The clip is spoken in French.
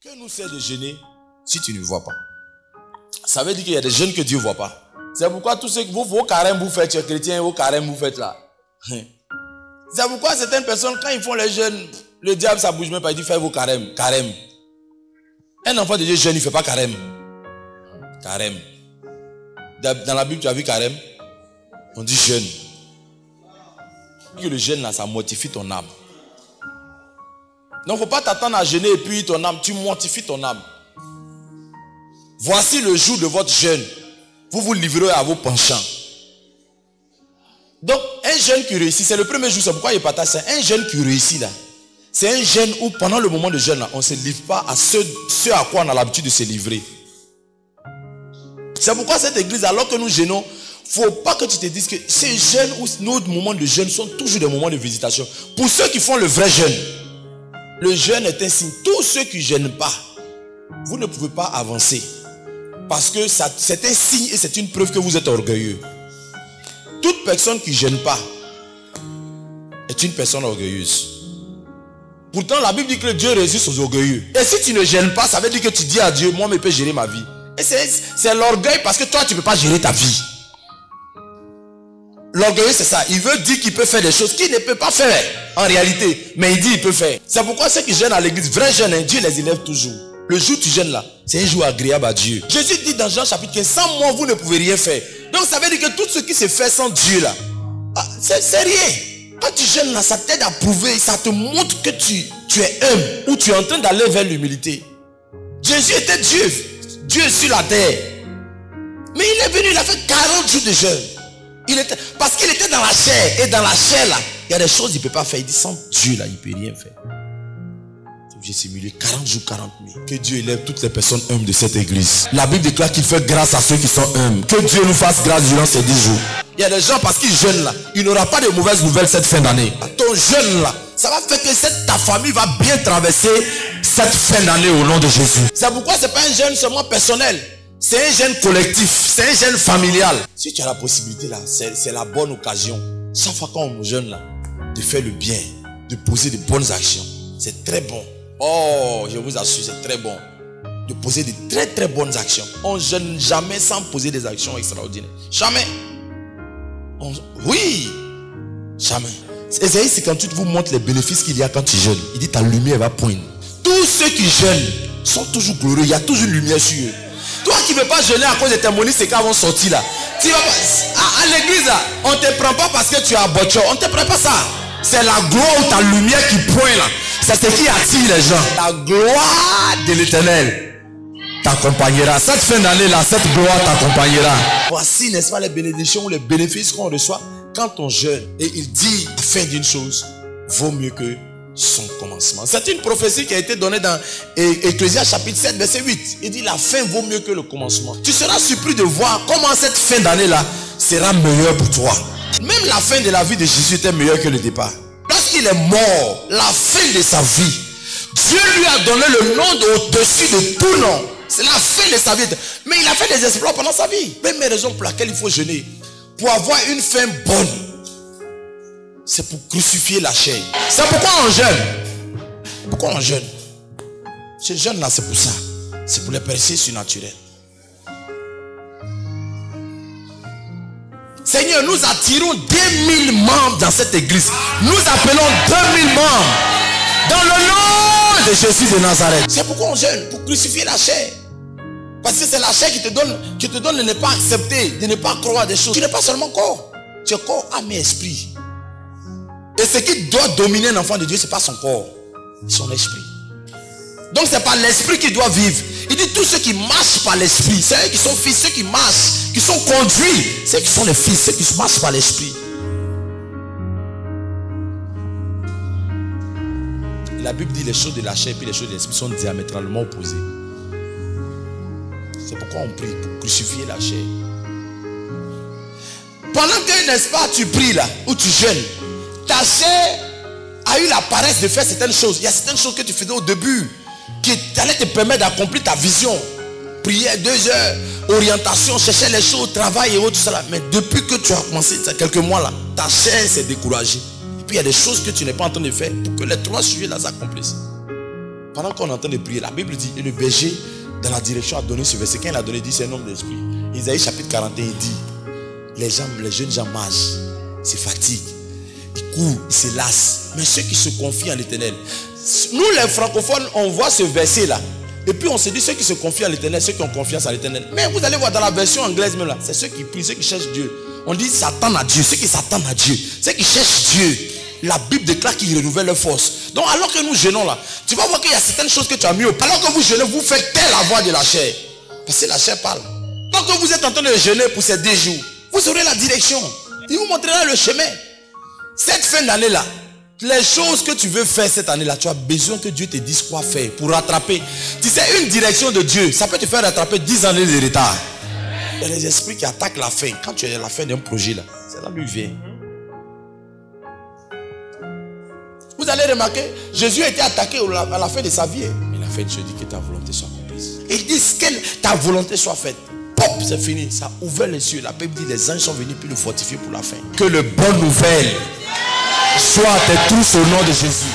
Que nous sert de jeûner si tu ne vois pas? Ça veut dire qu'il y a des jeûnes que Dieu ne voit pas. C'est pourquoi tous ceux que vos carêmes vous faites, tu es chrétien, vos carêmes vous faites là. C'est pourquoi certaines personnes, quand ils font les jeûnes, le diable ça bouge même pas, il dit faites vos carêmes. Carême. Un enfant de Dieu jeûne, il ne fait pas carême. Carême. Dans la Bible, tu as vu carême? On dit jeûne. Que le jeûne là, ça mortifie ton âme. Donc il ne faut pas t'attendre à jeûner et puis ton âme, tu mortifies ton âme. Voici le jour de votre jeûne. Vous vous livrez à vos penchants. Donc un jeûne qui réussit, c'est le premier jour, c'est pourquoi il partage ça. Un jeûne qui réussit là, c'est un jeûne où pendant le moment de jeûne là, on ne se livre pas à ce à quoi on a l'habitude de se livrer. C'est pourquoi cette église, alors que nous jeûnons, il ne faut pas que tu te dises que ces jeûnes ou nos moments de jeûne sont toujours des moments de visitation. Pour ceux qui font le vrai jeûne, le jeûne est un signe. Tous ceux qui ne jeûnent pas, vous ne pouvez pas avancer. Parce que c'est un signe et c'est une preuve que vous êtes orgueilleux. Toute personne qui ne jeûne pas est une personne orgueilleuse. Pourtant, la Bible dit que Dieu résiste aux orgueilleux. Et si tu ne jeûnes pas, ça veut dire que tu dis à Dieu, moi, je peux gérer ma vie. Et c'est l'orgueil parce que toi, tu ne peux pas gérer ta vie. L'orgueilleux, c'est ça. Il veut dire qu'il peut faire des choses qu'il ne peut pas faire en réalité. Mais il dit qu'il peut faire. C'est pourquoi ceux qui jeûnent à l'église, vrais jeûnes, Dieu les élève toujours. Le jour où tu jeûnes là, c'est un jour agréable à Dieu. Jésus dit dans Jean chapitre 15, sans moi, vous ne pouvez rien faire. Donc ça veut dire que tout ce qui se fait sans Dieu là, c'est rien. Quand tu jeûnes là, ça t'aide à prouver, ça te montre que tu es humble ou tu es en train d'aller vers l'humilité. Jésus était Dieu. Dieu sur la terre. Mais il est venu, il a fait 40 jours de jeûne. Parce qu'il était dans la chair. Et dans la chair là, il y a des choses qu'il ne peut pas faire. Il dit sans Dieu là, il ne peut rien faire. J'ai simulé 40 jours, 40 nuits. Que Dieu élève toutes les personnes humbles de cette église. La Bible déclare qu'il fait grâce à ceux qui sont humbles. Que Dieu nous fasse grâce durant ces 10 jours. Il y a des gens parce qu'ils jeûnent là, il n'aura pas de mauvaises nouvelles cette fin d'année. Ton jeûne là, ça va faire que ta famille va bien traverser cette fin d'année au nom de Jésus. C'est pourquoi ce n'est pas un jeûne seulement personnel. C'est un jeûne collectif, c'est un jeûne familial. Si tu as la possibilité là, c'est la bonne occasion. Chaque fois qu'on jeûne là, de faire le bien, de poser de bonnes actions. C'est très bon. Oh, je vous assure, c'est très bon. De poser de très très bonnes actions. On ne jeûne jamais sans poser des actions extraordinaires. Jamais. Oui. Jamais. Ésaïe 58 vous montre les bénéfices qu'il y a quand tu jeûnes. Il dit ta lumière va poindre. Tous ceux qui jeûnent sont toujours glorieux. Il y a toujours une lumière sur eux. Toi qui ne veux pas jeûner à cause de tes monies, c'est quand vont sortir là. Tu vas pas, à l'église là, on ne te prend pas parce que tu as botché. On ne te prend pas ça. C'est la gloire ou ta lumière qui pointe là. C'est ce qui attire les gens. La gloire de l'Éternel t'accompagnera. Cette fin d'année là, cette gloire t'accompagnera. Voici, n'est-ce pas, les bénédictions ou les bénéfices qu'on reçoit quand on jeûne. Et il dit, la fin d'une chose vaut mieux que son commencement. C'est une prophétie qui a été donnée dans Ecclésiaste chapitre 7 verset 8. Il dit la fin vaut mieux que le commencement. Tu seras surpris de voir comment cette fin d'année là sera meilleure pour toi. Même la fin de la vie de Jésus était meilleure que le départ. Lorsqu'il est mort, la fin de sa vie, Dieu lui a donné le nom au-dessus de tout nom. C'est la fin de sa vie. Mais il a fait des exploits pendant sa vie. Même les raisons pour lesquelles il faut jeûner. Pour avoir une fin bonne, c'est pour crucifier la chair. C'est pourquoi on jeûne. Pourquoi on jeûne? Ce jeûne là, c'est pour ça. C'est pour les percées surnaturelles. Seigneur, nous attirons 2000 membres dans cette église. Nous appelons 2000 membres dans le nom de Jésus de Nazareth. C'est pourquoi on jeûne, pour crucifier la chair. Parce que c'est la chair qui te donne de ne pas accepter, de ne pas croire des choses. Tu n'es pas seulement corps. Tu es corps, âme et esprit. Et ce qui doit dominer un enfant de Dieu, ce n'est pas son corps, c'est son esprit. Donc c'est pas l'esprit qui doit vivre. Il dit tous ceux qui marchent par l'esprit, c'est eux qui sont fils, ceux qui marchent, qui sont conduits, ceux qui sont les fils, ceux qui marchent par l'esprit. La Bible dit les choses de la chair et les choses de l'esprit sont diamétralement opposées. C'est pourquoi on prie pour crucifier la chair. Pendant que, n'est-ce pas, tu pries là, ou tu jeûnes, ta chair a eu la paresse de faire certaines choses. Il y a certaines choses que tu faisais au début qui allaient te permettre d'accomplir ta vision. Prière 2 heures, orientation, chercher les choses, travail et autres, tout ça. Mais depuis que tu as commencé, il y a quelques mois là, ta chair s'est découragée. Et puis il y a des choses que tu n'es pas en train de faire pour que les 3 sujets là s'accomplissent. pendant qu'on est en train de prier, la Bible dit, et le berger dans la direction a donné ce verset. Quand il a donné, il dit, c'est un homme d'esprit. Isaïe chapitre 41, il dit, les jeunes gens marchent, se fatiguent, ils courent, ils se lassent. Mais ceux qui se confient en l'Éternel, nous les francophones, on voit ce verset-là. Et puis on se dit, ceux qui se confient en l'Éternel, ceux qui ont confiance en l'Éternel. Mais vous allez voir dans la version anglaise même là, c'est ceux qui prient, ceux qui cherchent Dieu. On dit s'attendent à Dieu, ceux qui s'attendent à Dieu, ceux qui cherchent Dieu. La Bible déclare qu'ils renouvellent leur force. Donc alors que nous jeûnons là, tu vas voir qu'il y a certaines choses que tu as mieux. Pendant que vous jeûnez, vous faites telle la voix de la chair. Parce que la chair parle. Tant que vous êtes en train de jeûner pour ces 2 jours, vous aurez la direction. Il vous montrera le chemin. Cette fin d'année là, les choses que tu veux faire cette année là, tu as besoin que Dieu te dise quoi faire pour rattraper. Tu sais, une direction de Dieu, ça peut te faire rattraper 10 années de retard. Il y a des esprits qui attaquent la fin. Quand tu es à la fin d'un projet là, c'est là où il vient. Vous allez remarquer, Jésus a été attaqué à la fin de sa vie. Mais la fin de Dieu dit que ta volonté soit accomplie. Il dit que ta volonté soit faite. Pop, c'est fini. Ça a ouvert les cieux. La Bible dit les anges sont venus pour le fortifier pour la fin. Que le bonne nouvelle soit à tous au nom de Jésus.